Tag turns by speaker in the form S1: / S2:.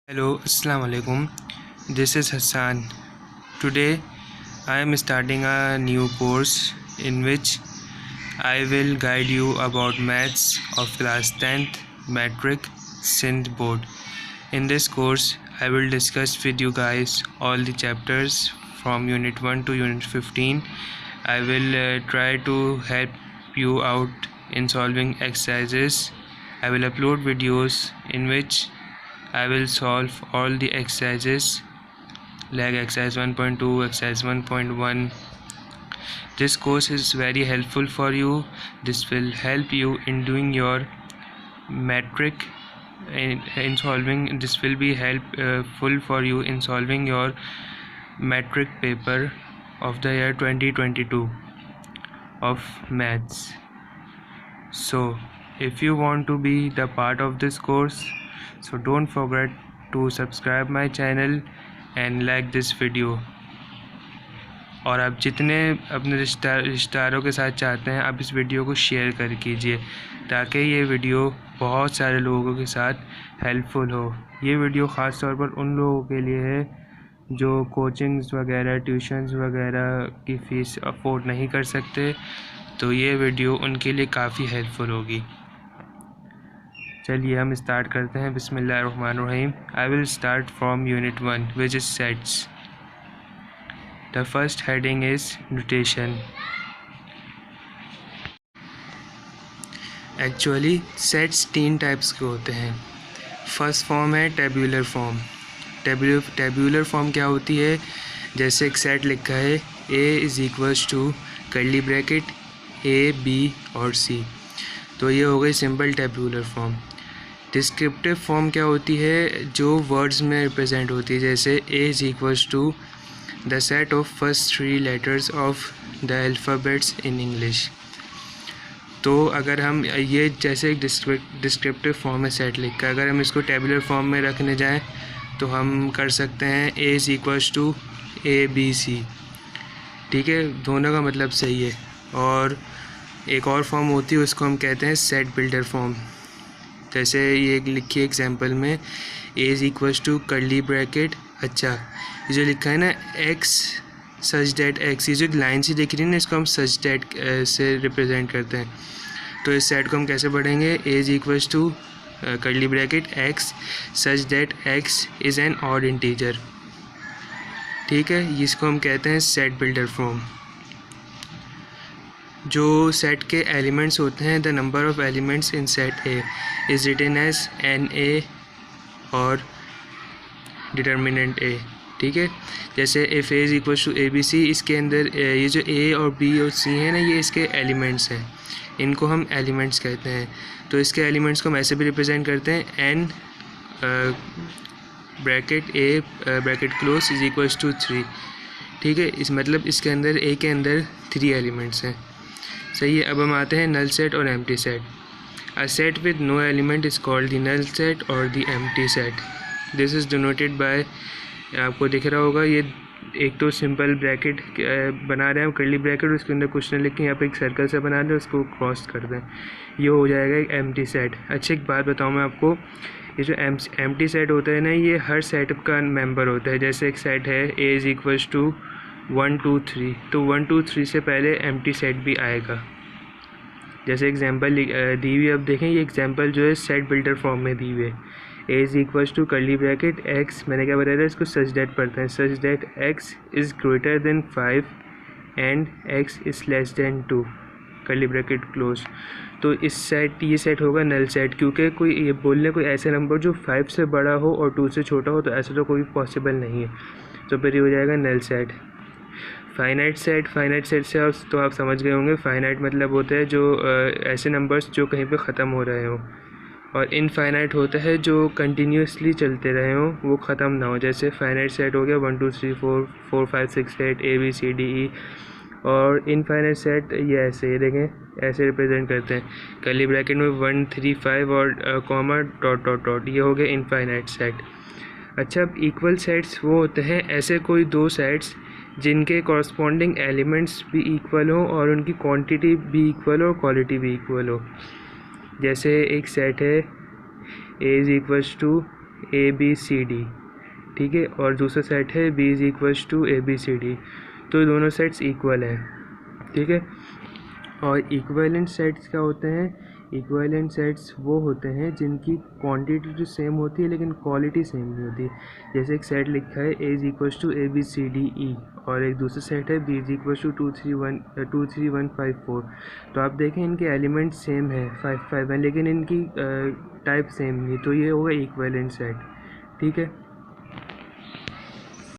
S1: Hello, Assalamu alaikum. This is Hassan. Today I am starting a new course in which I will guide you about maths of class 10th metric Sindh board. In this course I will discuss with you guys all the chapters from unit 1 to unit 15. I will try to help you out in solving exercises. I will upload videos in which I will solve all the exercises like exercise 1.2, exercise 1.1. This course is very helpful for you. This will help you in doing your metric in solving. This will be helpful for you in solving your metric paper of the year 2022 of maths. So if you want to be the part of this course, so don't forget to subscribe my channel and like this video. और आप जितने अपने रिश्तेदारों के साथ चाहते हैं आप इस वीडियो को शेयर कर कीजिए ताकि ये वीडियो बहुत सारे लोगों के साथ हेल्पफुल हो। ये वीडियो ख़ास तौर पर उन लोगों के लिए है जो कोचिंग्स वगैरह ट्यूशन्स वगैरह की फ़ीस अफोर्ड नहीं कर सकते, तो ये वीडियो उनके लिए काफ़ी हेल्पफुल होगी। चलिए हम स्टार्ट करते हैं। बिस्मिल्लाहिर्रहमानिर्रहीम। I will start from unit 1 which is sets. The first heading is notation. Actually sets 3 types के होते हैं। फर्स्ट फॉर्म है टेबुलर फॉर्म। टेबुलर फॉर्म क्या होती है? जैसे एक सेट लिखा है A is equals to curly bracket A B और सी, तो ये हो गई simple tabular form. Descriptive form क्या होती है? जो वर्ड्स में रिप्रेजेंट होती है, जैसे A is equals to the set of first 3 letters of the alphabets in English. तो अगर हम ये जैसे एक डिस्क्रिप्टिव फॉर्म में सेट लिख कर अगर हम इसको टेबुलर फॉर्म में रखने जाएं तो हम कर सकते हैं A is equals to A B C. ठीक है, दोनों का मतलब सही है। और एक और फॉर्म होती है उसको हम कहते हैं सेट बिल्डर फॉर्म। जैसे ये लिखिए एग्जांपल में A is equals to curly bracket. अच्छा, ये जो लिखा है ना एक्स सच डेट एक्स, ये जो लाइन से दिख रही है ना इसको हम सच डेट से रिप्रेजेंट करते हैं। तो इस सेट को हम कैसे पढ़ेंगे? A is equals to curly bracket X such that x is an odd integer. ठीक है, इसको हम कहते हैं सेट बिल्डर फॉर्म। जो सेट के एलिमेंट्स होते हैं, the number of elements in set A is written as N A और डिटर्मिनेंट ए। ठीक है, जैसे F A is equal to A B C, इसके अंदर ये जो ए और बी और सी हैं ना, ये इसके एलिमेंट्स हैं, इनको हम एलिमेंट्स कहते हैं। तो इसके एलिमेंट्स को हम ऐसे भी रिप्रेजेंट करते हैं N bracket A bracket close is equals to 3। ठीक है, इस मतलब इसके अंदर ए के अंदर 3 एलिमेंट्स हैं। सही है, अब हम आते हैं नल सेट और empty set. A set with no element is called the null set or the empty set. This is denoted by, आपको दिख रहा होगा ये एक तो सिंपल ब्रैकेट बना रहे हैं हम कर्ली ब्रैकेट, उसके अंदर कुछ नहीं लिख के यहाँ पे एक सर्कल से बना दें, उसको क्रॉस कर दें, ये हो जाएगा एक एम्प्टी सेट। अच्छा, एक बात बताऊँ मैं आपको, ये जो एम्प्टी सेट होता है ना, ये हर सेट का मेंबर होता है। जैसे एक सेट है ए इज़ इक्वल्स टू 1 2 3, तो 1 2 3 से पहले एम्प्टी सेट भी आएगा। जैसे एग्जांपल दी हुई, अब देखें ये एग्जांपल जो है सेट बिल्डर फॉर्म में दी हुई है। A is equals to curly bracket x, मैंने क्या बताया था, इसको सच डेट पढ़ते हैं, such that x is greater than 5 and x is less than 2 curly bracket close. तो ये सेट होगा नल सेट, क्योंकि कोई ये बोलने कोई ऐसे नंबर जो 5 से बड़ा हो और 2 से छोटा हो, तो ऐसा तो कोई पॉसिबल नहीं है, तो फिर ये हो जाएगा नल सेट। फाइनाइट सेट से आप समझ गए होंगे। फाइनाइट मतलब होता है जो ऐसे नंबर्स जो कहीं पे ख़त्म हो रहे हों, और इनफाइनाइट होता है जो कंटिन्यूसली चलते रहे हों, वो ख़त्म ना हो। जैसे फाइनाइट सेट हो गया 1 2 3 4 4 5 6 8 ए बी सी डी ई। और इनफाइनाइट सेट ये ऐसे, ये देखें ऐसे रिप्रेजेंट करते हैं, कर्ली ब्रैकेट में 1 3 5 और कॉमा डॉट डॉट डॉट, ये हो गया इनफाइनाइट सेट। अच्छा, अब इक्वल सेट्स वो होते हैं ऐसे कोई 2 सेट्स जिनके कॉरस्पॉन्डिंग एलिमेंट्स भी इक्वल हो और उनकी क्वांटिटी भी इक्वल हो और क्वालिटी भी इक्वल हो। जैसे एक सेट है A is equals to ABCD, ठीक है, और दूसरा सेट है B is equals to ABCD। तो दोनों सेट्स इक्वल हैं, ठीक है। और इक्विवेलेंट सेट्स क्या होते हैं? इक्विवेलेंट सेट्स वो होते हैं जिनकी क्वांटिटी तो सेम होती है लेकिन क्वालिटी सेम नहीं होती। जैसे एक सेट लिखा है A is equals to ABCDE और एक दूसरा सेट है B इज़ इक्वल्स टू 23154। तो आप देखें इनके एलिमेंट सेम है 5 5 हैं लेकिन इनकी टाइप सेम नहीं, तो ये होगा इक्विवेलेंट सेट, ठीक है।